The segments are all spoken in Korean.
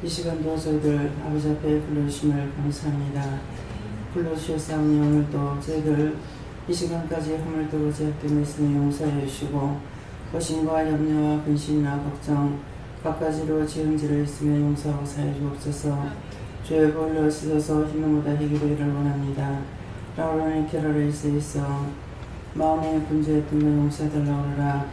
이 시간도 저희들 아버지 앞에 불러주심을 감사합니다. 불러주셨사오니 오늘도 저희들 이 시간까지 허물도 제약됨에 있으니 용서해 주시고 고심과 염려와 근심이나 걱정 갖가지로 지음질을 있으며 용서하고 사해 주옵소서. 죄의 벌로 씻어서 힘보다 희기로 일을 원합니다. 라우라는 캐러를 있어 마음의 분주에 뜬다 용서해달라고 하라.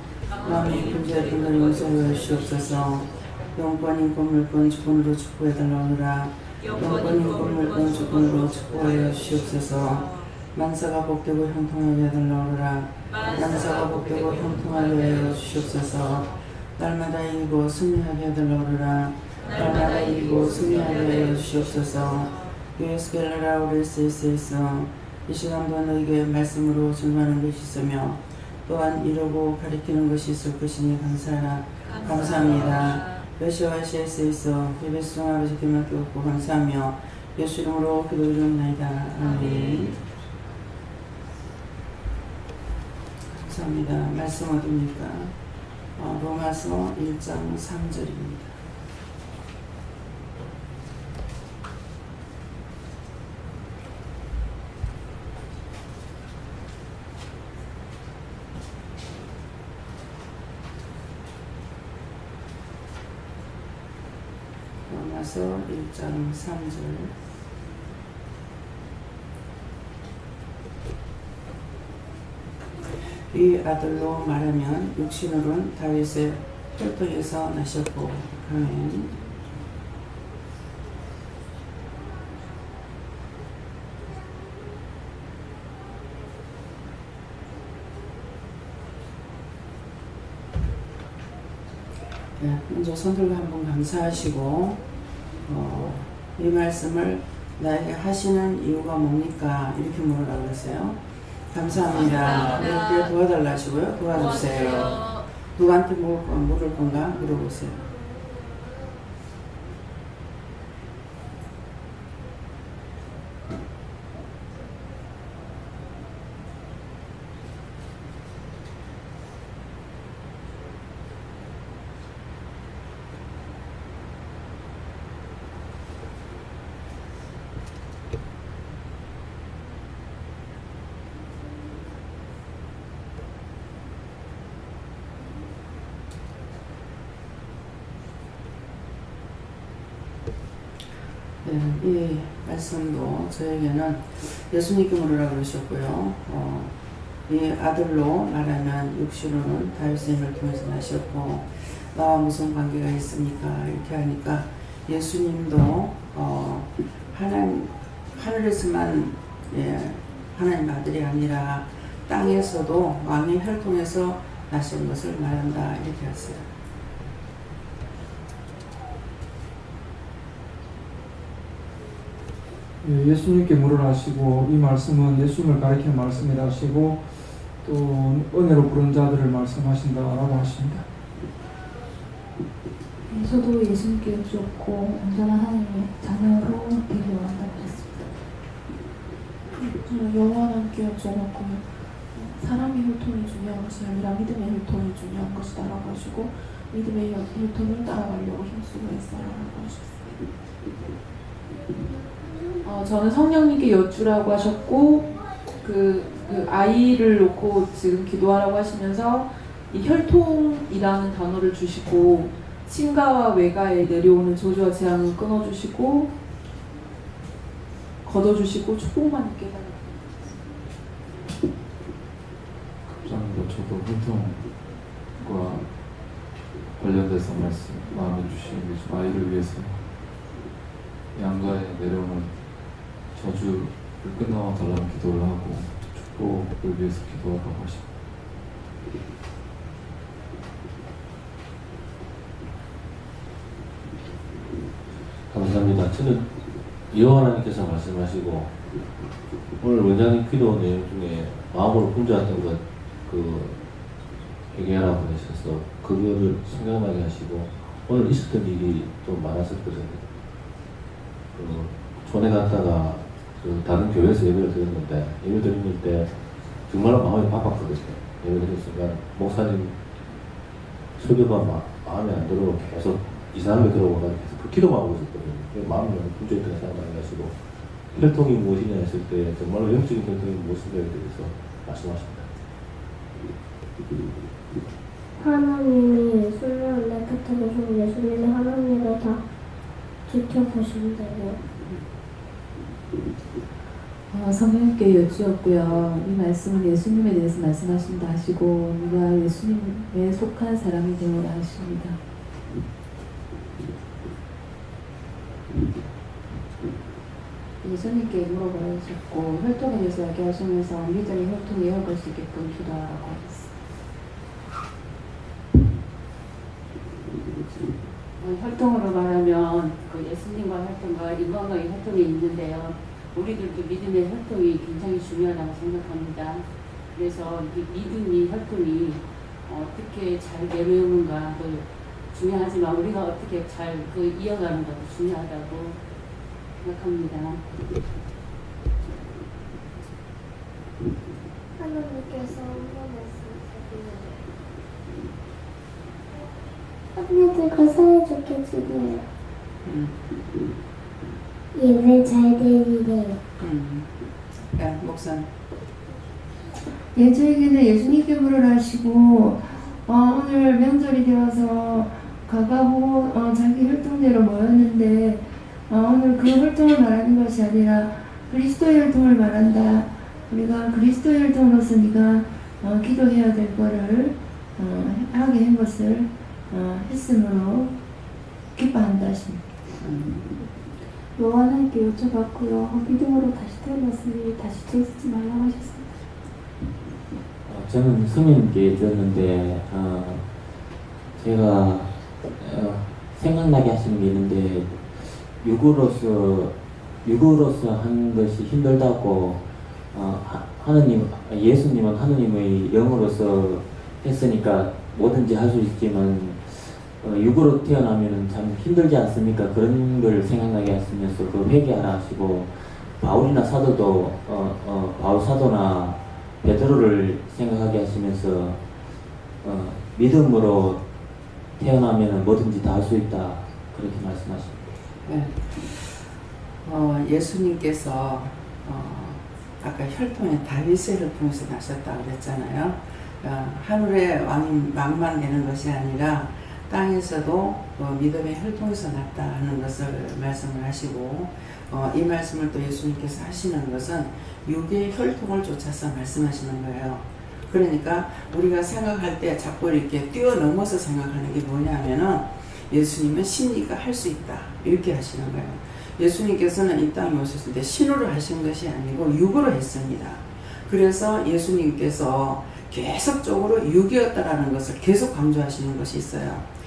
마음의 분주에 뜬다 용서해 주시옵소서. 영권인 건물권 주권으로 축복해달라고 하라. 영권인 건물권 주권으로 축복하여 주시옵소서. 만사가 복되고 형통하게 해달라고 하라. 만사가 복되고 형통하게 하여 주시옵소서. 날마다 이기고 승리하게 해달라고 하라. 날마다 이기고 승리하게 하여 주시옵소서. 유에스겔라라 오레스에서 이 시간도 너에게 말씀으로 증거하는 것이 있으며 또한 이루고 가리키는 것이 있을 것이니 감사합니다. 여시와시에서 예배송 아버지께 맡겨놓고 감사하며 예수 이름으로 기도드립니다. 아멘. 감사합니다. 말씀 어디입니까? 로마서 1장 3절입니다. 로마서 1장 3절. 이 아들로 말하면 육신으로는 다윗의 혈통에서 나셨고. 아멘. 네, 먼저 손들고 한번 감사하시고 이 말씀을 나에게 하시는 이유가 뭡니까? 이렇게 물으라고 그랬어요. 감사합니다. 이렇게 도와달라 하시고요. 도와주세요. 누구한테 물을 건가? 물어보세요. 네, 이 말씀도 저에게는 예수님께 물으라고 그러셨고요. 이 아들로 말하면 육신으로는 다윗의 힘을 통해서 나셨고 나와 무슨 관계가 있습니까? 이렇게 하니까 예수님도 하늘에서만 하나님 아들이 아니라 땅에서도 왕의 혈통에서 나신 것을 말한다 이렇게 하세요. 예수님께 물으라 하시고 이 말씀은 예수님을 가리키는 말씀이라 하시고 또 은혜로 부른 자들을 말씀하신다라고 하십니다. 저도 예수님께 여쭈었고 온전한 하나님의 자녀로 되기 원한다고 했습니다. 저는 영원함께 여쭈었고요. 사람의 혈통이 중요한 것이 아니라 믿음의 혈통이 중요한 것이다 라고 하시고 믿음의 혈통을 따라가려고 힘쓰고 했어요 라고 하셨어요. 저는 성령님께 여쭈라고 하셨고 그 아이를 놓고 지금 기도하라고 하시면서 이 혈통이라는 단어를 주시고 친가와 외가에 내려오는 저주와 재앙을 끊어주시고 걷어주시고 축복만 있게 해달라고. 감사합니다. 저도 혈통과 관련돼서 말씀 마음에 주시는 게 아이를 위해서 양가에 내려오는 저주를 끊어달라는 기도를 하고 축복을 위해서 기도하라고 하십니다. 감사합니다. 저는 여호와 하나님께서 말씀하시고 오늘 원장님 기도 내용 중에 마음으로 분주했던 것 회개하라고 하셔서 그거를 생각나게 하시고 오늘 있었던 일이 좀 많았었거든요. 촌에 갔다가 다른 교회에서 예배를 드렸는데 예배 드릴 때 정말로 마음이 바빴거든요. 예배 드릴 순간 목사님 설교가 마음에 안 들어 계속 이 사람이 들어오다 계속 기도만 하고 있었거든요. 마음이 너무 분주했다는 생각을 하시고 혈통이 무엇이냐 했을 때 정말로 영적인 혈통이 무엇인가에 대해서 말씀하십니다. 하나님이 예수님을 내쫓아보시고 예수님이 하나님을 다 지켜보신다고. 성령님께 여쭈었고요. 이 말씀은 예수님에 대해서 말씀하신다 하시고 네가 예수님에 속한 사람이 되어라 하십니다. 예수님께 물어보셨고 혈통에 대해서 이야기하시면서 믿음이 혈통에 이어갈 수 있게끔 기도하라고 하셨습니다. 혈통으로 말하면 그 예수님과 혈통과 인간과의 혈통이 있는데요. 우리들도 믿음의 혈통이 굉장히 중요하다고 생각합니다. 그래서 이 믿음이 혈통이 어떻게 잘 내려오는가도 중요하지만 우리가 어떻게 잘 그 이어가는 것도 중요하다고 생각합니다. 하나님께서 언니들과 사이좋게 지내요. 예배 잘 드리래요. 야, 목사. 저에게는 예수님께 물으라 하시고 오늘 명절이 되어서 가가고 자기 혈통대로 모였는데 오늘 그 혈통을 말하는 것이 아니라 그리스도의 혈통을 말한다. 우리가 그리스도의 혈통으로서 네가 기도해야 될 거를 하게 한 것을 했으므로 기뻐한다 하십니다. 요한에게 여쭤봤고요. 믿음으로 다시 태어났으니 다시 죄 짓지 말라고 하셨습니다. 저는 스님께 들었는데 제가 생각나게 하시는 게 있는데 육으로서 하는 것이 힘들다고 예수님은 하느님의 영으로서 했으니까 뭐든지 할 수 있지만 육으로 태어나면 참 힘들지 않습니까? 그런 걸 생각나게 하시면서 그 회개하라 하시고 바울이나 사도도 바울 사도나 베드로를 생각하게 하시면서 믿음으로 태어나면 뭐든지 다 할 수 있다 그렇게 말씀하십니다. 네. 예수님께서 아까 혈통의 다윗의 혈통에서 나셨다고 그랬잖아요. 하늘의 왕만 되는 것이 아니라 땅에서도 믿음의 혈통에서 났다 하는 것을 말씀을 하시고 이 말씀을 또 예수님께서 하시는 것은 육의 혈통을 쫓아서 말씀하시는 거예요. 그러니까 우리가 생각할 때 자꾸 이렇게 뛰어넘어서 생각하는 게 뭐냐면은 예수님은 신이니까 할 수 있다 이렇게 하시는 거예요. 예수님께서는 이 땅에 오셨을 때 신으로 하신 것이 아니고 육으로 했습니다. 그래서 예수님께서 계속적으로 육이었다라는 것을 계속 강조하시는 것이 있어요.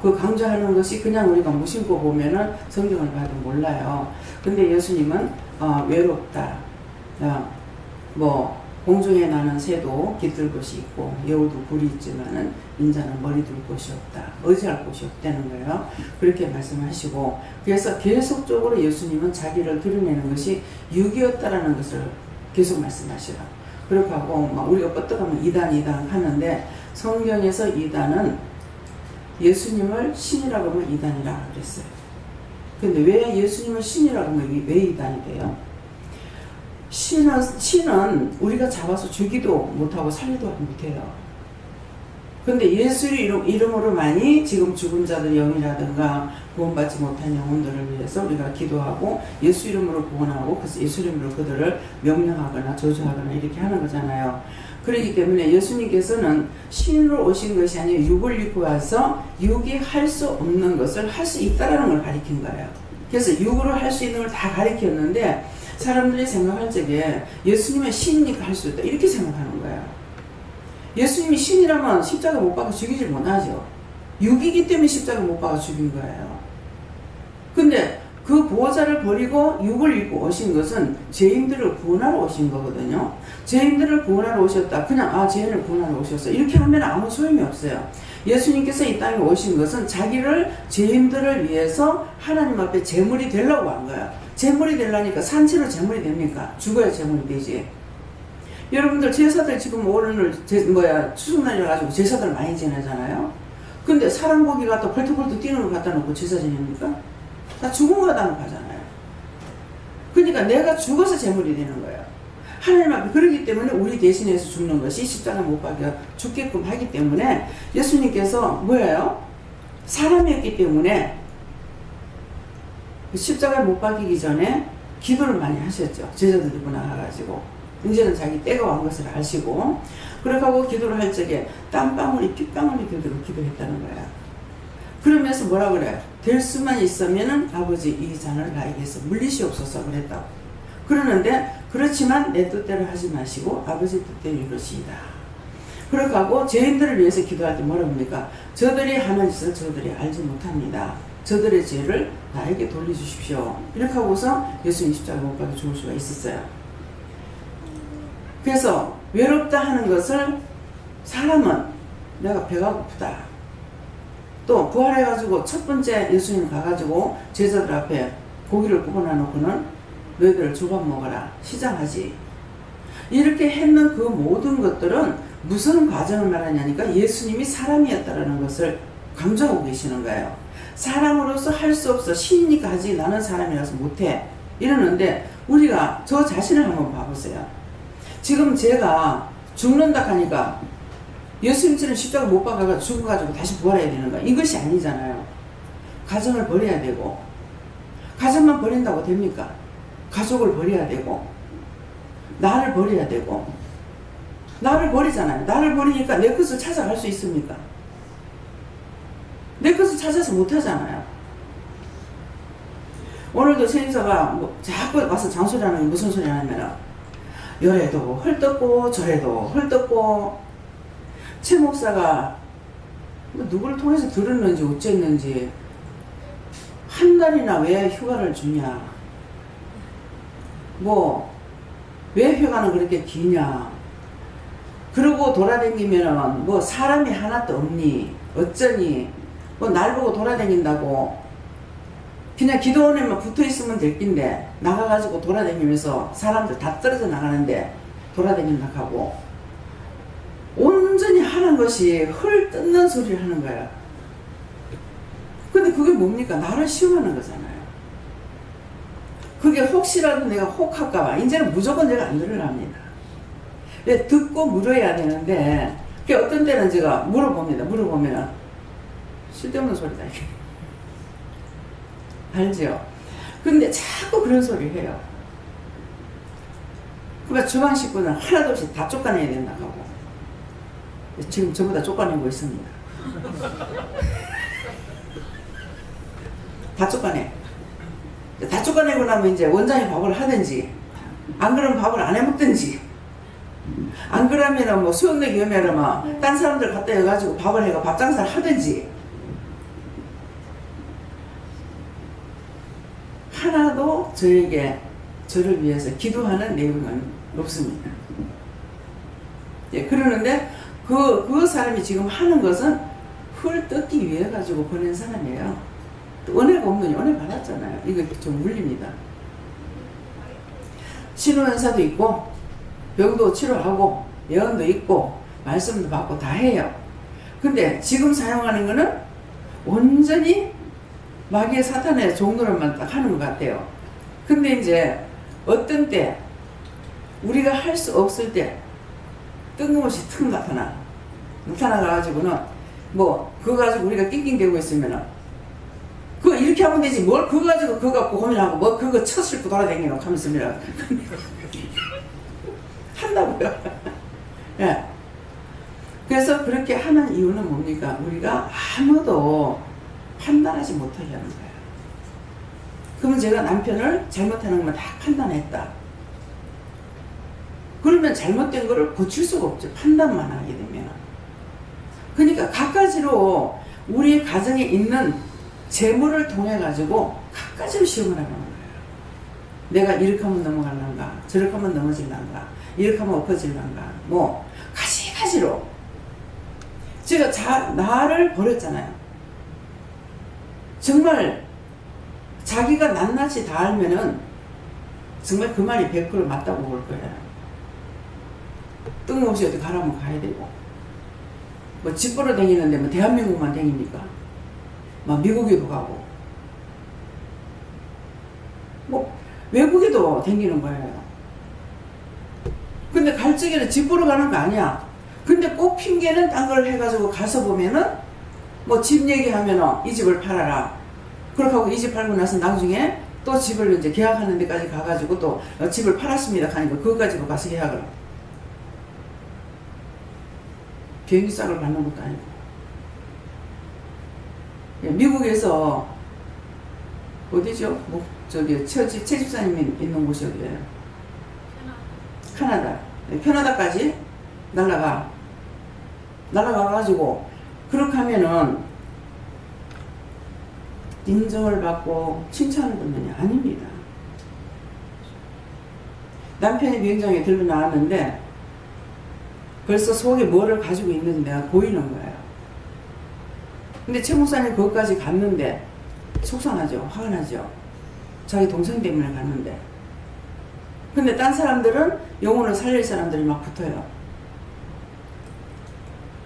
그 강조하는 것이 그냥 우리가 무심코 보면은 성경을 봐도 몰라요. 근데 예수님은 외롭다. 공중에 나는 새도 깃들 곳이 있고 여우도 굴이 있지만은 인자는 머리 둘 곳이 없다. 의지할 곳이 없다는 거예요. 그렇게 말씀하시고 그래서 계속적으로 예수님은 자기를 드러내는 것이 육이었다라는 것을 계속 말씀하시라. 그렇게 하고 우리가 뻗어가면 이단 하는데 성경에서 이단은 예수님을 신이라고 하면 이단이라고 그랬어요. 근데 왜 예수님을 신이라고 하면 왜 이단이 돼요? 신은 우리가 잡아서 죽이도 못하고 살리도 못해요. 근데 예수의 이름으로만이 지금 죽은 자들 영이라든가 구원받지 못한 영혼들을 위해서 우리가 기도하고 예수 이름으로 구원하고 그래서 예수 이름으로 그들을 명령하거나 저주하거나 이렇게 하는 거잖아요. 그렇기 때문에 예수님께서는 신으로 오신 것이 아니라 육을 입고 와서 육이 할 수 없는 것을 할 수 있다라는 걸 가리킨 거예요. 그래서 육으로 할 수 있는 걸 다 가리켰는데 사람들이 생각할 적에 예수님은 신이니까 할 수 있다 이렇게 생각하는 거예요. 예수님이 신이라면 십자가 못 박아 죽이질 못하죠. 육이기 때문에 십자가 못 박아 죽인 거예요. 근데 그 보호자를 버리고 육을 입고 오신 것은 죄인들을 구원하러 오신 거거든요. 죄인들을 구원하러 오셨다. 그냥 죄인을 구원하러 오셨어. 이렇게 하면 아무 소용이 없어요. 예수님께서 이 땅에 오신 것은 자기를 죄인들을 위해서 하나님 앞에 제물이 되려고 한 거예요. 제물이 되려니까 산채로 제물이 됩니까? 죽어야 제물이 되지. 여러분들 제사들 지금 오늘 추석날이라 가지고 제사들 많이 지내잖아요. 근데 사람 고기 갖다 벌떡벌떡 뛰는 거 갖다 놓고 제사 지냅니까? 다 죽은 거 갖다 놓고 하잖아요. 그러니까 내가 죽어서 제물이 되는 거예요. 하나님 앞에 그러기 때문에 우리 대신해서 죽는 것이 십자가 못 박혀 죽게끔 하기 때문에 예수님께서 뭐예요? 사람이었기 때문에 십자가에 못 박히기 전에 기도를 많이 하셨죠. 제자들 들고 나가가지고 이제는 자기 때가 완 것을 아시고 그렇게 하고 기도를 할 적에 땀방울이 핏방울이 되도록 기도했다는 거야. 그러면서 뭐라 그래? 될 수만 있으면은 아버지 이 잔을 나에게서 물리시옵소서 그랬다고. 그러는데 그렇지만 내 뜻대로 하지 마시고 아버지 뜻대로 이루시이다. 그렇게 하고 죄인들을 위해서 기도할 때 뭐라 합니까? 저들이 하는 짓을 저들이 알지 못합니다. 저들의 죄를 나에게 돌려주십시오. 이렇게 하고서 예수님 십자가 못 박혀 죽을 수가 있었어요. 그래서 외롭다 하는 것을 사람은 내가 배가 고프다. 또 부활해가지고 첫 번째 예수님 가가지고 제자들 앞에 고기를 굽어놔 놓고는 너희들 조밥 먹어라. 시장하지. 이렇게 했는 그 모든 것들은 무슨 과정을 말하냐니까 예수님이 사람이었다라는 것을 강조하고 계시는 거예요. 사람으로서 할 수 없어. 신이니까 하지 나는 사람이라서 못해. 이러는데 우리가 저 자신을 한번 봐보세요. 지금 제가 죽는다 하니까 예수님처럼 십자가 못 박아가지고 죽어가지고 다시 부활해야 되는 거야. 이것이 아니잖아요. 가정을 버려야 되고 가정만 버린다고 됩니까? 가족을 버려야 되고 나를 버려야 되고 나를 버리잖아요. 나를 버리니까 내 것을 찾아갈 수 있습니까? 내 것을 찾아서 못하잖아요. 오늘도 선임사가 뭐 자꾸 와서 장소리하는 게 무슨 소리 하냐면 열에도 헐떴고 저에도 헐떴고 최 목사가 뭐 누구를 통해서 들었는지 어쨌는지 한 달이나 왜 휴가를 주냐, 뭐 왜 휴가는 그렇게 기냐, 그러고 돌아다니면은 뭐 사람이 하나도 없니 어쩌니, 뭐 날 보고 돌아다닌다고 그냥 기도원에만 붙어있으면 될 낀데 나가가지고 돌아다니면서 사람들 다 떨어져 나가는데 돌아다닌다 하고 온전히 하는 것이 헐 뜯는 소리를 하는 거야. 근데 그게 뭡니까? 나를 시험하는 거잖아요. 그게 혹시라도 내가 혹할까봐 이제는 무조건 내가 안 들으랍니다. 왜 듣고 물어야 되는데 어떤 때는 제가 물어봅니다. 물어보면 쓸데없는 소리다 이게. 알죠? 근데 자꾸 그런 소리를 해요. 그러니까 주방 식구는 하나도 없이 다 쫓아내야 된다고 하고 지금 전부 다 쫓아내고 있습니다. 다 쫓아내. 다 쫓아내고 나면 이제 원장이 밥을 하든지 안 그러면 밥을 안 해먹든지 안 그러면은 뭐 수영내기 오면은 막 딴 사람들 갖다 해가지고 밥을 해가 밥 장사를 하든지 하나도 저를 위해서 기도하는 내용은 없습니다. 예, 그러는데 그 사람이 지금 하는 것은 흙 뜯기 위해 가지고 보낸 사람이에요. 은혜가 없느니 은혜 받았잖아요. 이거 좀 물립니다. 신호연사도 있고 병도 치료하고 예언도 있고 말씀도 받고 다 해요. 근데 지금 사용하는 거는 온전히 마귀의 사탄의 종노릇만 딱 하는 것 같아요. 근데 이제 어떤 때 우리가 할 수 없을 때 뜬금없이 툭 나타나가지고는 뭐 그거 가지고 우리가 낑낑대고 있으면은 그거 이렇게 하면 되지 뭘 그거 가지고 그거 갖고 고민하고 뭐 그거 쳐 싣고 돌아다니고 하면서 한다고요. 예. 그래서 그렇게 하는 이유는 뭡니까? 우리가 아무도 판단하지 못하려는 거예요. 그러면 제가 남편을 잘못하는 것만 다 판단했다. 그러면 잘못된 거를 고칠 수가 없죠. 판단만 하게 되면. 그러니까 갖가지로 우리 가정에 있는 재물을 통해 가지고 갖가지로 시험을 하는 거예요. 내가 이렇게 하면 넘어갈란가, 저렇게 하면 넘어질란가, 이렇게 하면 엎어질란가, 뭐 가지가지로. 제가 나를 버렸잖아요. 정말 자기가 낱낱이 다 알면은 정말 그 말이 100% 맞다고 볼 거예요. 뜬금없이 어디 가라면 가야 되고 뭐 집 보러 다니는데 뭐 대한민국만 다닙니까? 막 미국에도 가고 뭐 외국에도 다니는 거예요. 근데 갈 적에는 집 보러 가는 거 아니야. 근데 꼭 핑계는 딴 걸 해가지고 가서 보면은 뭐 집 얘기하면은 이 집을 팔아라. 그렇게 하고 이 집 팔고 나서 나중에 또 집을 이제 계약하는 데까지 가가지고 또 집을 팔았습니다 하니까 그거 가지고 가서 계약을. 비행기 싹을 받는 것도 아니고. 미국에서 어디죠? 뭐 저기 최 집사님이 있는 곳이 어디예요? 캐나다. 캐나다까지 날아가가지고 그렇게 하면은 인정을 받고 칭찬을 받느냐? 아닙니다. 남편이 비행장에 들고 나왔는데 벌써 속에 뭐를 가지고 있는지 내가 보이는 거예요. 근데 최 목사님 거기까지 갔는데 속상하죠. 화가 나죠. 자기 동생 때문에 갔는데. 근데 딴 사람들은 영혼을 살릴 사람들이 막 붙어요.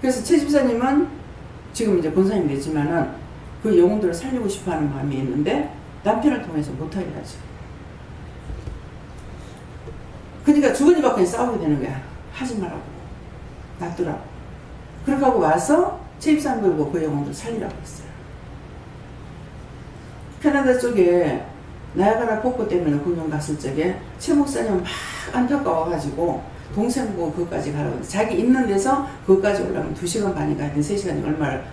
그래서 최 집사님은 지금 이제 권사님 됐지만은 그 영혼들을 살리고 싶어 하는 마음이 있는데 남편을 통해서 못하게 하죠. 그러니까 주거니 받거니 싸우게 되는 거야. 하지 말라고. 놔두라고. 그렇게 하고 와서 최 집사님 보고 그 영혼들 살리라고 했어요. 캐나다 쪽에 나야가라 폭포 때문에 구경 갔을 적에 최 목사님은 막 안타까워가지고 동생 보고 그것까지 가라고 했어요. 자기 있는 데서 그것까지 올라가면 2시간 반이 가야 돼. 3시간이 얼마를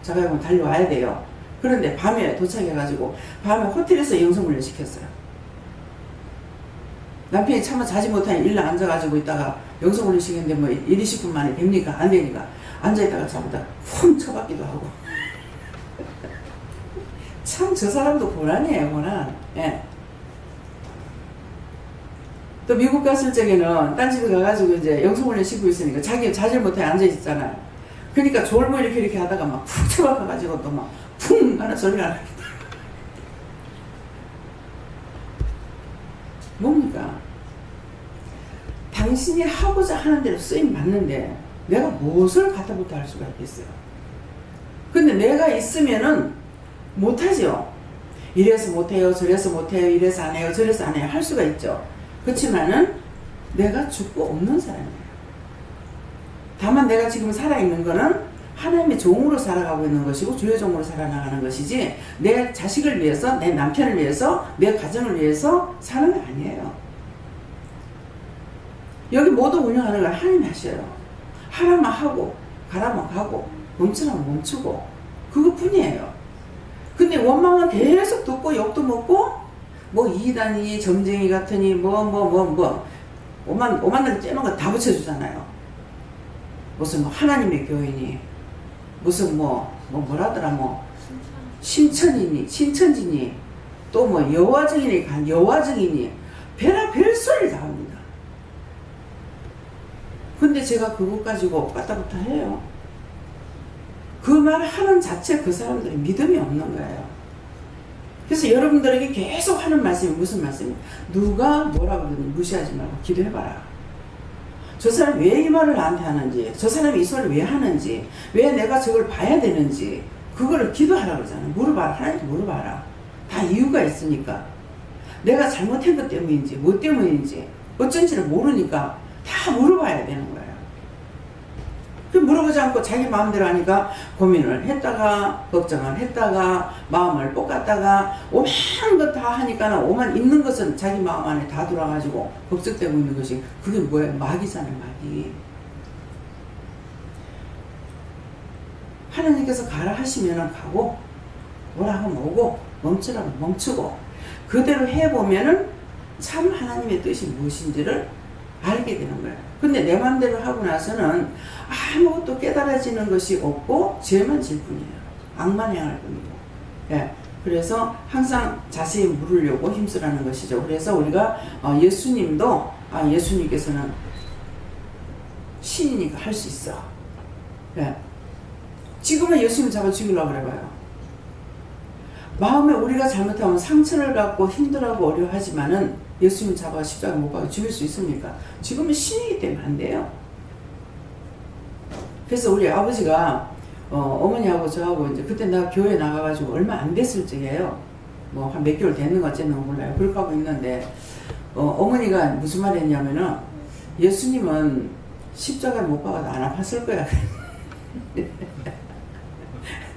자가용을 달려와야 돼요. 그런데 밤에 도착해가지고 밤에 호텔에서 영성훈련 시켰어요. 남편이 차마 자지 못하니 일로 앉아가지고 있다가 영성훈련 시켰는데 뭐 1, 20분 만에 됩니까? 안 되니까 앉아있다가 자보다 쿵 쳐박기도 하고. 참 저 사람도 고난이에요, 고난. 예. 또 미국 갔을 적에는 딴 집에 가가지고 이제 영성훈련 시키고 있으니까 자기 자질 못해 앉아있잖아요. 그러니까 졸고 이렇게 하다가 막 푹 쳐박아가지고 또 막 쿵 하는 소리가 나요. 뭡니까? 당신이 하고자 하는 대로 쓰임 받는데 내가 무엇을 갖다부터 할 수가 있겠어요? 근데 내가 있으면은 못하죠. 이래서 못해요, 저래서 못해요, 이래서 안 해요, 저래서 안 해요 할 수가 있죠. 그렇지만은 내가 죽고 없는 사람이에요. 다만 내가 지금 살아있는 거는 하나님의 종으로 살아가고 있는 것이고 주의 종으로 살아나가는 것이지 내 자식을 위해서, 내 남편을 위해서, 내 가정을 위해서 사는 거 아니에요. 여기 모두 운영하는 걸 하나님이 하셔요. 하라면 하고 가라면 가고 멈추라면 멈추고 그것뿐이에요. 근데 원망은 계속 듣고 욕도 먹고 뭐 이단이 점쟁이 같으니 오만들 째는 거 다 붙여주잖아요. 무슨 뭐 하나님의 교인이 무슨 뭐라더라 신천지니 또 뭐 여화정이니 여화정이니 별소리를 다 합니다. 근데 제가 그것 가지고 까딱부터 해요. 그 말 하는 자체 그 사람들이 믿음이 없는 거예요. 그래서 여러분들에게 계속 하는 말씀이 무슨 말씀이에요? 누가 뭐라 그러든 무시하지 말고 기도해봐라. 저 사람이 왜 이 말을 나한테 하는지, 저 사람이 이 소리를 왜 하는지, 왜 내가 저걸 봐야 되는지 그거를 기도하라고 그러잖아요. 물어봐라. 하나님께 물어봐라. 다 이유가 있으니까. 내가 잘못한 것 때문인지 뭐 때문인지 어쩐지를 모르니까 다 물어봐야 되는 거예요. 그 물어보지 않고 자기 마음대로 하니까 고민을 했다가 걱정을 했다가 마음을 볶았다가 오만 것 다 하니까 오만 있는 것은 자기 마음 안에 다 들어와가지고 걱정되고 있는 것이 그게 뭐예요? 마귀잖아요. 마귀. 하나님께서 가라 하시면 가고 오라 하면 오고 멈추라면 멈추고 그대로 해보면은 참 하나님의 뜻이 무엇인지를 알게 되는 거예요. 근데 내 마음대로 하고 나서는 아무것도 깨달아지는 것이 없고 죄만 질 뿐이에요. 악만 행할 뿐이고. 예. 그래서 항상 자세히 물으려고 힘쓰라는 것이죠. 그래서 우리가 예수님도 예수님께서는 신이니까 할 수 있어. 예. 지금은 예수님 잡아 죽이려고 그래봐요. 마음에 우리가 잘못하면 상처를 갖고 힘들어하고 어려워하지만은 예수님 잡아 십자가 못 박아 죽일 수 있습니까? 지금은 신이기 때문에 안 돼요. 그래서 우리 아버지가 어머니하고 저하고 이제 그때 나 교회 나가가지고 얼마 안 됐을 적이에요. 뭐 한 몇 개월 됐는 거 어쨌는 몰라요. 그렇게 하고 있는데 어머니가 무슨 말 했냐면은 예수님은 십자가를 못 박아도 안 아팠을 거야.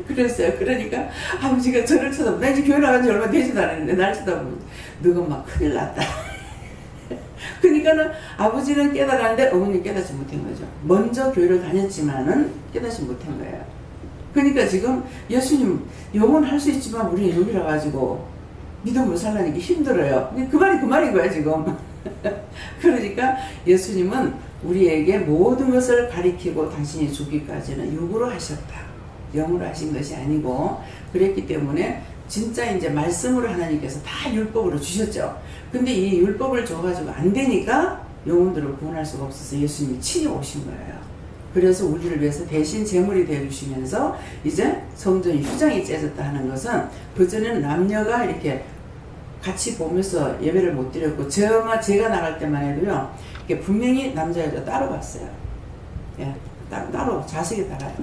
그랬어요. 그러니까 아버지가 저를 쳐다보고, 나 이제 교회 나간 지 얼마 되지도 않았는데 날 쳐다보고, 너가 막 큰일 났다. 그러니까는 아버지는 깨달았는데 어머니는 깨닫지 못한 거죠. 먼저 교회를 다녔지만은 깨닫지 못한 거예요. 그러니까 지금 예수님 영원할 수 있지만 우리는 여기라 가지고 믿음으로 살라니까 힘들어요. 그 말이 그 말인 거야 지금. 그러니까 예수님은 우리에게 모든 것을 가리키고 당신이 죽기까지는 육으로 하셨다. 영으로 하신 것이 아니고, 그랬기 때문에 진짜 이제 말씀으로 하나님께서 다 율법으로 주셨죠. 근데 이 율법을 줘가지고 안 되니까 영혼들을 구원할 수가 없어서 예수님이 친히 오신 거예요. 그래서 우리를 위해서 대신 제물이 되어주시면서 이제 성전이 휴장이 째졌다 하는 것은, 그전에는 남녀가 이렇게 같이 보면서 예배를 못 드렸고, 제가 나갈 때만 해도요, 이게 분명히 남자 여자 따로 봤어요. 예, 따로 자석에 따라요.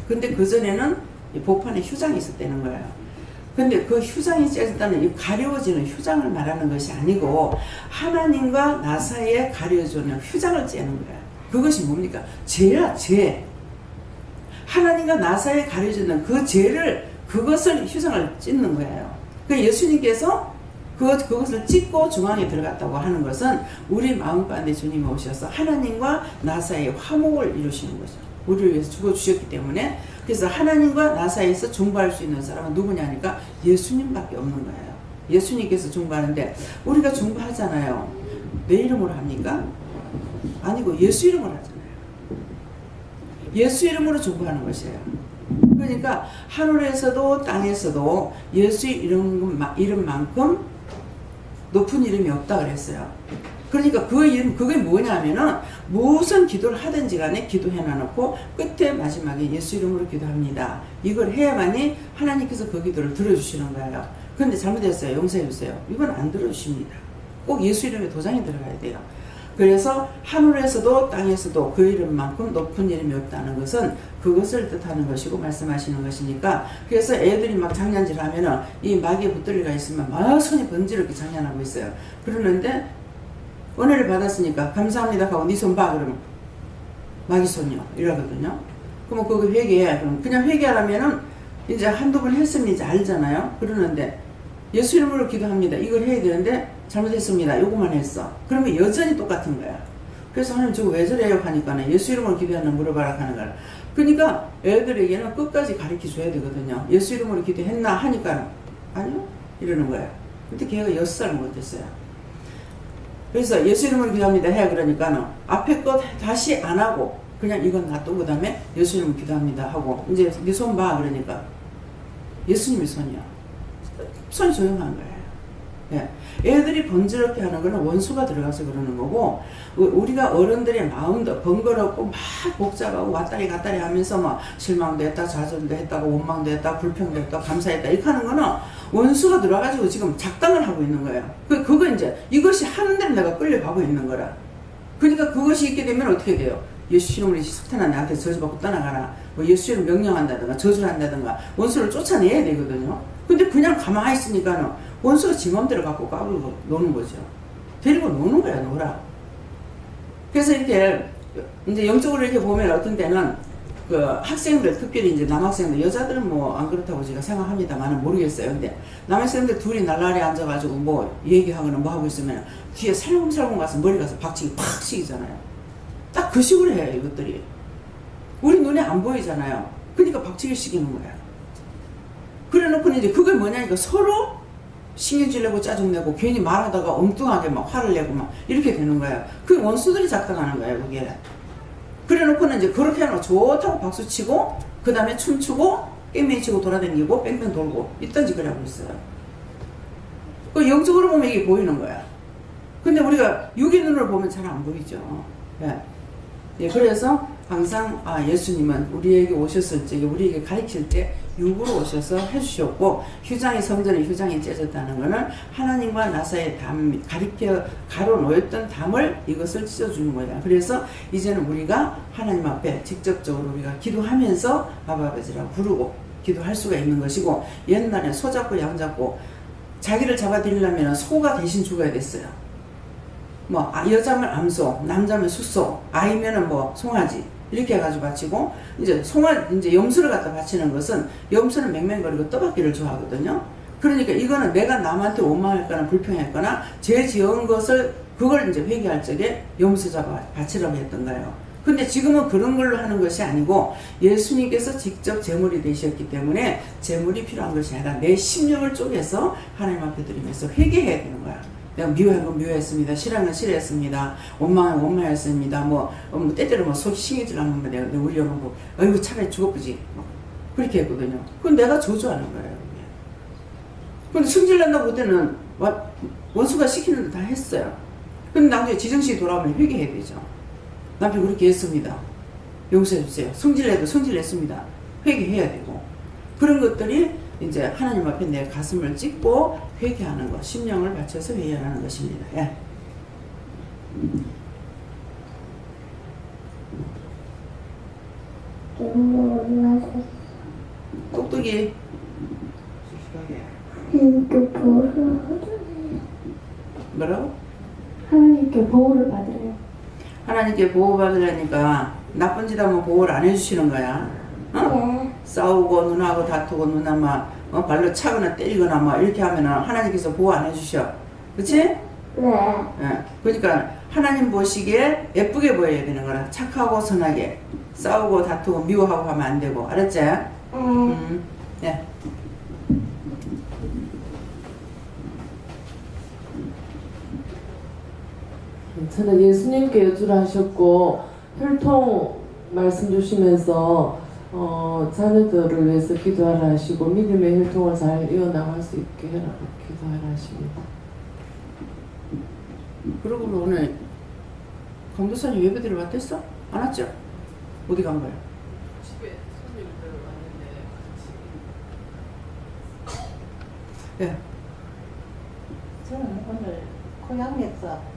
근데 그전에는 복판에 휴장이 있었다는 거예요. 근데 그 휴장이 째졌다는 이 가려워지는 휴장을 말하는 것이 아니고, 하나님과 나 사이에 가려워지는 휴장을 째는 거예요. 그것이 뭡니까? 죄야, 죄. 하나님과 나 사이에 가려지는 그 죄를, 그것을 휴장을 찢는 거예요. 그 예수님께서 그것을 찢고 중앙에 들어갔다고 하는 것은 우리 마음가운데 주님이 오셔서 하나님과 나 사이에 화목을 이루시는 거죠. 우리를 위해서 죽어주셨기 때문에. 그래서 하나님과 나 사이에서 중보할 수 있는 사람은 누구냐니까 예수님밖에 없는 거예요. 예수님께서 중보하는데, 우리가 중보하잖아요. 내 이름으로 합니까? 아니고 예수 이름으로 하잖아요. 예수 이름으로 중보하는 것이에요. 그러니까 하늘에서도 땅에서도 예수 이름만큼 높은 이름이 없다 그랬어요. 그러니까 그 이름, 그게 뭐냐면은 무슨 기도를 하든지 간에 기도해 놔놓고 끝에 마지막에 예수 이름으로 기도합니다. 이걸 해야만이 하나님께서 그 기도를 들어주시는 거예요. 그런데 잘못했어요. 용서해 주세요. 이건 안 들어주십니다. 꼭 예수 이름에 도장이 들어가야 돼요. 그래서 하늘에서도 땅에서도 그 이름만큼 높은 이름이 없다는 것은 그것을 뜻하는 것이고 말씀하시는 것이니까, 그래서 애들이 막 장난질 하면은 이 마귀에 붙들리가 있으면 막 손이 번지르게 장난하고 있어요. 그러는데 은혜를 받았으니까 감사합니다 하고 네 손 봐 그러면 마귀 손이요 이러거든요. 그러면 그거 회개해. 그럼 그냥 회개하라면은 이제 한두 번 했으면 이제 알잖아요. 그러는데 예수 이름으로 기도합니다. 이걸 해야 되는데 잘못했습니다. 요거만 했어. 그러면 여전히 똑같은 거야. 그래서 하나님 저거 왜 저래요 하니까 예수 이름으로 기도하는 물어봐라 하는 거야. 그러니까 애들에게는 끝까지 가르쳐 줘야 되거든요. 예수 이름으로 기도했나 하니까 아니요 이러는 거야. 근데 걔가 6살 먹었댔어요. 그래서 예수 이름으로 기도합니다 해. 그러니까는 앞에 것 다시 안 하고 그냥 이건 놔두고 그 다음에 예수 이름으로 기도합니다 하고, 이제 네 손 봐 그러니까 예수님의 손이야. 손이 조용한 거예요. 예. 애들이 번지럽게 하는 거는 원수가 들어가서 그러는 거고, 우리가 어른들의 마음도 번거롭고 막 복잡하고 왔다리 갔다리 하면서 막 실망도 했다, 좌절도 했다고, 원망도 했다, 불평도 했다, 감사했다 이렇게 하는 거는 원수가 들어와가지고 지금 작당을 하고 있는 거예요. 그거 이제 이것이 하는 대로 내가 끌려가고 있는 거라. 그러니까 그것이 있게 되면 어떻게 돼요? 예수 이름으로 석탄아 나한테 저주받고 떠나가라. 뭐 예수 이름 명령한다든가 저주를 한다든가 원수를 쫓아내야 되거든요. 근데 그냥 가만히 있으니까는 원수가 지 맘대로 갖고 까불고 노는 거죠. 데리고 노는 거야, 놀아. 그래서 이렇게 이제 영적으로 이렇게 보면 어떤 때는 그 학생들, 특별히 이제 남학생들, 여자들은 뭐 안 그렇다고 제가 생각합니다만은 모르겠어요. 근데 남학생들 둘이 날라리 앉아가지고 뭐 얘기하거나 뭐 하고 있으면 뒤에 살금살금 가서 머리 가서 박치기 팍 치기잖아요. 딱 그 식으로 해요, 이것들이. 우리 눈에 안 보이잖아요. 그러니까 박치기 시키는 거야. 그래 놓고 이제 그게 뭐냐니까 서로 신경질 내고 짜증내고 괜히 말하다가 엉뚱하게 막 화를 내고 막 이렇게 되는 거예요. 그게 원수들이 작당하는 거예요, 그게. 그래 놓고는 이제 그렇게 해놓고 좋다고 박수 치고, 그 다음에 춤추고, 깽맹이 치고 돌아다니고, 뺑뺑 돌고, 이딴 짓을 하고 있어요. 그 영적으로 보면 이게 보이는 거야. 근데 우리가 육의 눈으로 보면 잘 안 보이죠. 예. 예, 그래서 항상 예수님은 우리에게 오셨을 적에 우리에게 가르칠 때 육으로 오셔서 해주셨고, 휴장이 성전에 휴장이 찢어졌다는 것은 하나님과 나 사이의 담, 가로 놓였던 담을 이것을 찢어주는 거야. 그래서 이제는 우리가 하나님 앞에 직접적으로 우리가 기도하면서 아버지라고 부르고 기도할 수가 있는 것이고, 옛날에 소 잡고 양 잡고 자기를 잡아들이려면 소가 대신 죽어야 됐어요. 뭐 여자면 암소, 남자면 숫소, 아이면은 뭐 송아지 이렇게 해가지고 바치고, 이제 이제 염소를 갖다 바치는 것은 염소는 맹맹거리고 떠받기를 좋아하거든요. 그러니까 이거는 내가 남한테 원망했거나 불평했거나 죄 지은 것을 그걸 이제 회개할 적에 염소 잡아 바치라고 했던 거예요. 근데 지금은 그런 걸로 하는 것이 아니고 예수님께서 직접 제물이 되셨기 때문에 제물이 필요한 것이 아니라 내 심령을 쪼개서 하나님 앞에 드리면서 회개해야 되는 거야. 내가 미워한 건 미워했습니다. 싫어한 건 싫어했습니다. 원망한 건 원망했습니다. 뭐 때때로 뭐 속이 싱해질 한번 내가 울려놓고 아이고 차라리 죽어보지. 그렇게 했거든요. 그건 내가 저주하는 거예요. 근데 승질난다고 그때는 원수가 시키는 데 다 했어요. 근데 나중에 지정식이 돌아오면 회개해야 되죠. 남편 그렇게 했습니다. 용서해주세요. 성질내도 성질냈습니다. 회개해야 되고, 그런 것들이 이제 하나님 앞에 내 가슴을 찢고 회개하는 것, 심령을 바쳐서 회개하는 것입니다. 예. 똑똑이. 뭐라고? 하나님께 보호를 받으래요. 하나님께 보호받으려니까 나쁜 짓 하면 보호를 안 해주시는 거야. 어? 싸우고 누나하고 다투고 누나 막 발로 차거나 때리거나 막 이렇게 하면은 하나님께서 보호 안 해주셔. 그치? 네. 예. 그러니까 하나님 보시기에 예쁘게 보여야 되는 거라. 착하고 선하게. 싸우고 다투고 미워하고 하면 안 되고. 알았지? 예. 저는 예수님께 여주를 하셨고 혈통 말씀 주시면서 자녀들을 위해서 기도하라 하시고 믿음의 혈통을 잘 이어나갈 수 있게 해라 기도하라 하십니다. 그러고 오늘 강도사님 예배드리러 왔댔어? 안 왔죠? 어디 간 거야? 집에 손님들 왔는데 같이. 예. 저는 오늘 고향에서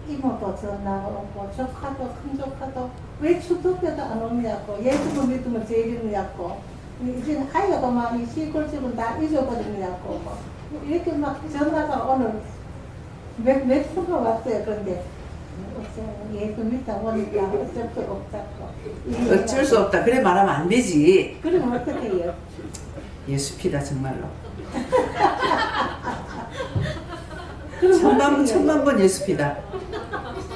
이모도 전화 오고 조카도 큰 조카도 왜 추석 때도 안 오냐고 예수도 믿으면 제일이냐고 이제 아이가 막 이 시골집은 다 잊어버리냐고 뭐 이렇게 막 전화가 오늘 몇 수가 왔어요. 그런데 예수 믿다 보니까 어쩔 수 없다고. 어쩔 수 없다. 그래 말하면 안 되지. 그러면 어떻게 해요? 예수피다 정말로. 천만 번 예수피다.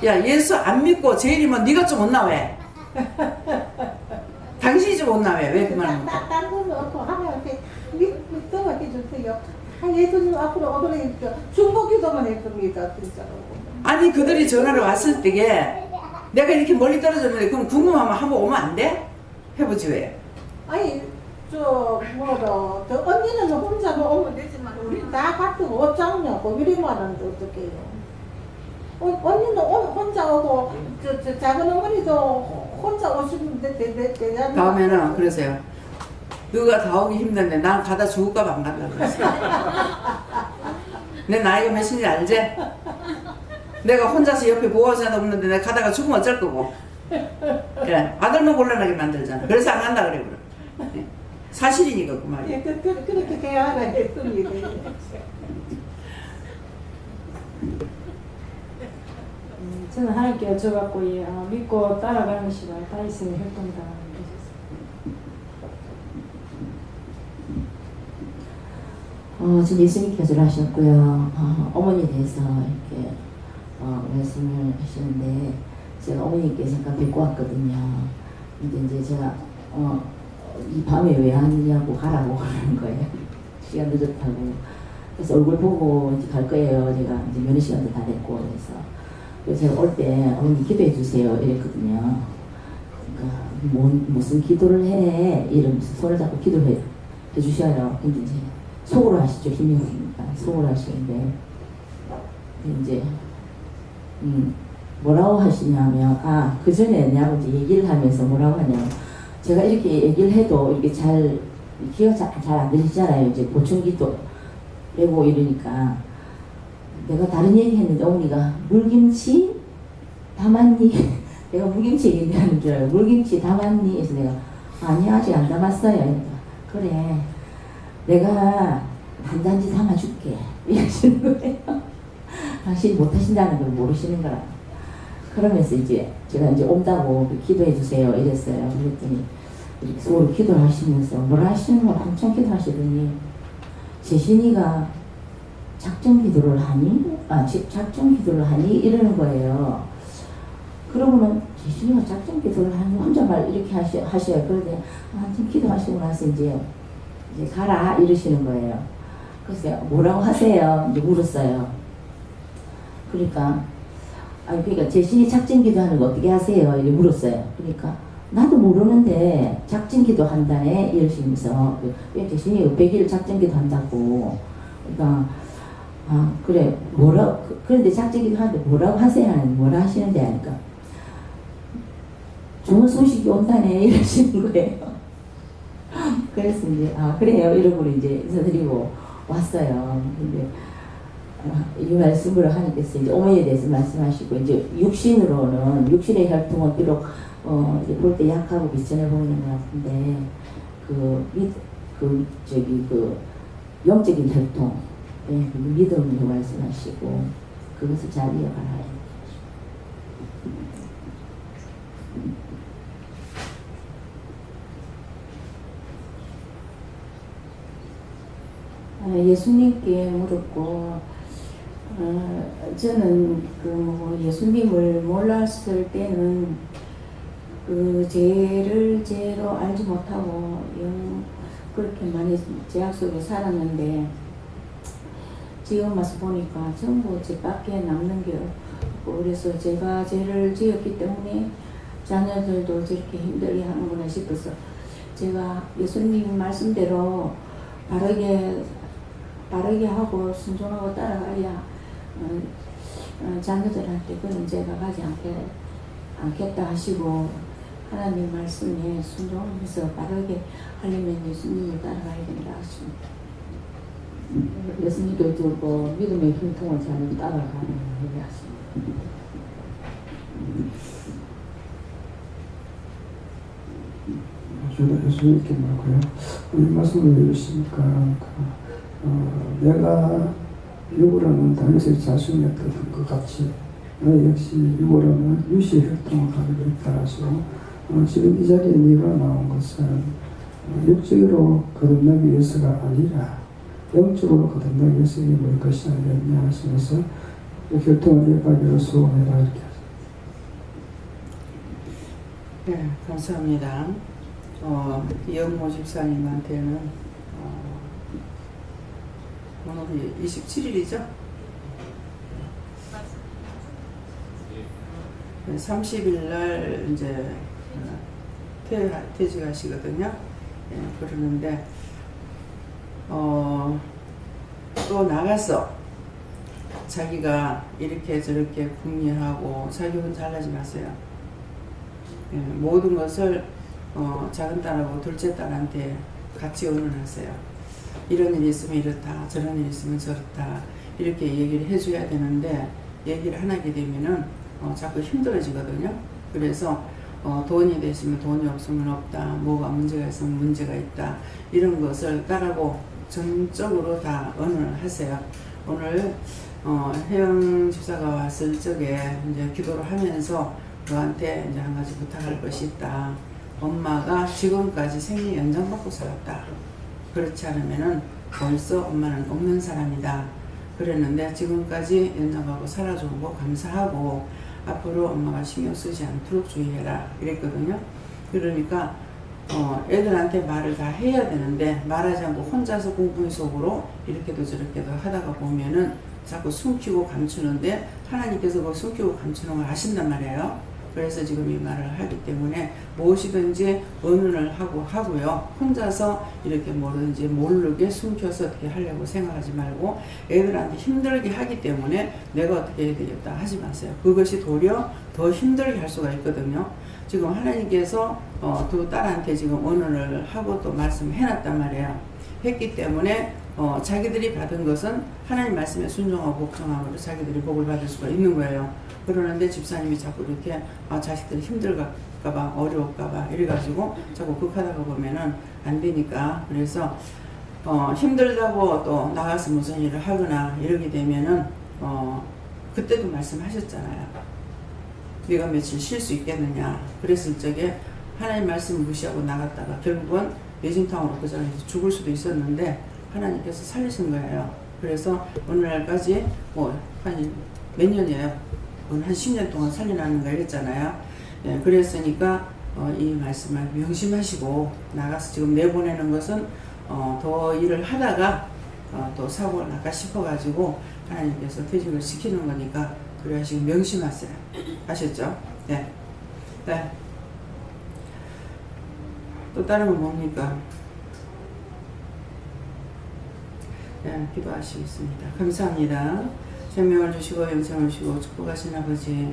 야 예수 안 믿고 제일이면 네가 좀 못 나왜? 당신이 좀 못 나왜? 왜 그 말을 못해? 딴 거는 없고 하나님께 믿어봐 해주세요. 예수님 앞으로 오더라니까 중보기도만 했습니다. 진짜로. 아니 그들이 전화를 왔을 때에 내가 이렇게 멀리 떨어졌는데 그럼 궁금하면 한번 오면 안 돼? 해보지 왜? 아니 저 언니는 혼자 오면 되지만 우리 다 같은 옷 잡냐고 이리만 하는데 어떡해요? 언니는 혼자 오고 저 작은 어머니도 혼자 오시면 되잖아요. 다음에는 그러세요. 너가 다 오기 힘든데 난 가다 죽을까 봐 안 간다 그랬어. 내 나이가 몇인지 알지? 내가 혼자서 옆에 보호자도 없는데 내가 가다가 죽으면 어쩔 거고. 그래 아들만 곤란하게 만들잖아. 그래서 안 간다 그래. 사실이니까 그 말이야. 그렇게 대화를 했습니다. 저는 하나님께 여쭤봤고 믿고 따라가는 것이라 다윗의 혈통이다. 전 예수님께 여주를 하셨고요. 어머니에 대해서 이렇게 말씀을 하시는데 제가 어머니께 잠깐 뵙고 왔거든요. 근데 이제 제가 이 밤에 왜 왔냐고 가라고 하는 거예요. 시간 늦었다고. 그래서 얼굴 보고 이제 갈 거예요. 제가 이제 면회 시간도 다 됐고 그래서 제가 올 때 어머니 기도해 주세요 이랬거든요. 그러니까 무슨 기도를 해 이러면서 손을 잡고 기도해 주셔요. 근데 이제 속으로 하시죠. 힘이 없으니까 속으로 하시는데 이제 뭐라고 하시냐면 그 전에 내 아버지 얘기를 하면서 뭐라고 하냐면 제가 이렇게 얘기를 해도 이렇게 잘 귀가 잘 안 들리잖아요. 이제 보충기도 빼고 이러니까 내가 다른 얘기 했는데 어머니가 물김치 담았니? 내가 물김치 얘기하는 줄 알고 물김치 담았니? 그래서 내가 아니 아직 안 담았어요. 그러니까 그래 내가 한 단지 담아줄게 이러시는 거예요. 당신이 못하신다는 걸 모르시는 거라. 그러면서 이제 제가 이제 온다고 기도해 주세요 이랬어요. 그랬더니 이렇게 서로 기도를 하시면서 뭐라 하시는 거 엄청 기도하시더니 재신이가 작정 기도를 하니? 작정 기도를 하니? 이러는 거예요. 그러고는 재신이가 작정 기도를 하니? 혼자말 이렇게 하셔요. 그런데 한참 기도하시고 나서 이제 가라 이러시는 거예요. 그래서 뭐라고 하세요? 이제 물었어요. 그러니까 재신이 작정 기도하는 거 어떻게 하세요? 이렇게 물었어요. 그러니까 나도 모르는데 작정 기도 한다네 이러시면서 재신이 100일 작정 기도 한다고. 그러니까 그래 그런데 작정 기도 하는데 뭐라고 하세요? 뭐라 하시는데 하니까 좋은 소식이 온다네 이러시는 거예요. 그래서 이제 그래요 이러고 이제 인사드리고 왔어요. 근데 이 말씀을 하니까 이제 어머니에 대해서 말씀하시고 이제 육신의 혈통은 비록 이제 볼 때 약하고 비천해 보이는 것 같은데 영적인 혈통, 믿음으로 말씀하시고 그것을 잘 이어가라. 예수님께 물었고 저는 예수님을 몰랐을 때는 그 죄를 죄로 알지 못하고 그렇게 많이 죄악 속에 살았는데 지금 와서 보니까 전부 죄밖에 남는 게 없고 그래서 제가 죄를 지었기 때문에 자녀들도 저렇게 힘들게 하는구나 싶어서 제가 예수님 말씀대로 바르게 하고 순종하고 따라가야 자녀들한테 그런 죄가 가지 않겠다 하시고 하나님 말씀에 순종하면서 바르게 하려면 예수님을 따라가야 된다 하십니다. 예수님께 주고 믿음의 혈통을 잘 따라가는 얘기하십니다. 저도 예수님께 말고요. 이 말씀을 해주시니까 내가 육으로는 다윗의 자손이었던 것 같이 너 역시 육으로는 유시의 혈통을 가지고 있다 하시고 지금 이 자리에 네가 나온 것은 육적으로 거듭나기 위해서가 아니라 영적으로 거듭나기 위해서 뭘 것이 아니겠냐 하시면서 혈통을 이어가기로 소원해라 이렇게 하십니다. 네, 감사합니다. 이영모 집사님한테는 오늘이 27일이죠? 30일 날 이제 퇴직하시거든요. 그러는데 또 나가서 자기가 이렇게 저렇게 궁리하고 자기 혼자 하지 마세요. 모든 것을 작은 딸하고 둘째 딸한테 같이 의논하세요. 이런 일이 있으면 이렇다, 저런 일이 있으면 저렇다 이렇게 얘기를 해줘야 되는데 얘기를 안 하게 되면은 자꾸 힘들어지거든요. 그래서 돈이 됐으면 돈이 없으면 없다, 뭐가 문제가 있으면 문제가 있다, 이런 것을 딸하고 전적으로 다 의논을 하세요. 오늘 혜영 집사가 왔을 적에 이제 기도를 하면서 너한테 이제 한 가지 부탁할 것이 있다. 엄마가 지금까지 생리 연장받고 살았다. 그렇지 않으면은 벌써 엄마는 없는 사람이다. 그랬는데 지금까지 연장받고 살아준 거 감사하고 앞으로 엄마가 신경 쓰지 않도록 주의해라 이랬거든요. 그러니까 애들한테 말을 다 해야 되는데 말하지 않고 혼자서 공부의 속으로 이렇게도 저렇게도 하다가 보면은 자꾸 숨기고 감추는데 하나님께서 그 숨기고 감추는 걸 아신단 말이에요. 그래서 지금 이 말을 하기 때문에 무엇이든지 의논을 하고요. 혼자서 이렇게 뭐든지 모르게 숨겨서 어떻게 하려고 생각하지 말고 애들한테 힘들게 하기 때문에 내가 어떻게 해야 되겠다 하지 마세요. 그것이 도리어 더 힘들게 할 수가 있거든요. 지금 하나님께서 두 딸한테 지금 언어를 하고 또 말씀을 해놨단 말이에요. 했기 때문에 자기들이 받은 것은 하나님 말씀에 순종하고 복종함으로 자기들이 복을 받을 수가 있는 거예요. 그러는데 집사님이 자꾸 이렇게 자식들이 힘들까봐 어려울까봐 이래가지고 자꾸 극하다가 보면은 안 되니까, 그래서 힘들다고 또 나가서 무슨 일을 하거나 이러게 되면은 그때도 말씀하셨잖아요. 네가 며칠 쉴 수 있겠느냐. 그랬을 적에 하나님 말씀 무시하고 나갔다가 결국은 뇌진탕으로 그 자리에서 죽을 수도 있었는데 하나님께서 살리신 거예요. 그래서 오늘날까지 한 몇 년이에요? 한 10년 동안 살려놨는 거 이랬잖아요. 예, 그랬으니까 이 말씀을 명심하시고 나가서 지금 내보내는 것은 더 일을 하다가 또 사고가 날까 싶어가지고 하나님께서 퇴직을 시키는 거니까 그래야 지금 명심하세요. 아셨죠? 네. 네. 또 다른 건 뭡니까? 네, 기도하시겠습니다. 감사합니다. 생명을 주시고 영생을 주시고 축복하신 아버지,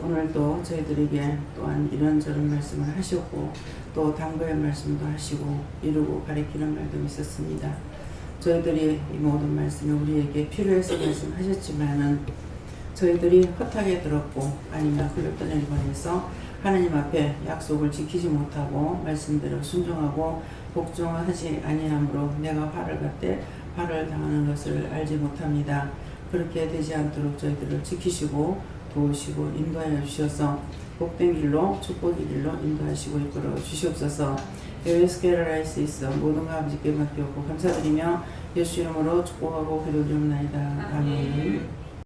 오늘도 저희들에게 또한 이런저런 말씀을 하셨고 또 당부의 말씀도 하시고 이루고 가리키는 말도 있었습니다. 저희들이 이 모든 말씀을 우리에게 필요해서 말씀하셨지만은 저희들이 허탕에 들었고 아니면 흘렸던 일본에서 하나님 앞에 약속을 지키지 못하고 말씀대로 순종하고 복종하지 아니함으로 내가 화를 받되 화를 당하는 것을 알지 못합니다. 그렇게 되지 않도록 저희들을 지키시고 도우시고 인도하여 주셔서 복된 길로 축복의 길로 인도하시고 이끌어 주시옵소서. 예수께로 할 수 있어 모든 것 아버지께 맡겼고 감사드리며 예수 이름으로 축복하고 기도드립니다. 아멘.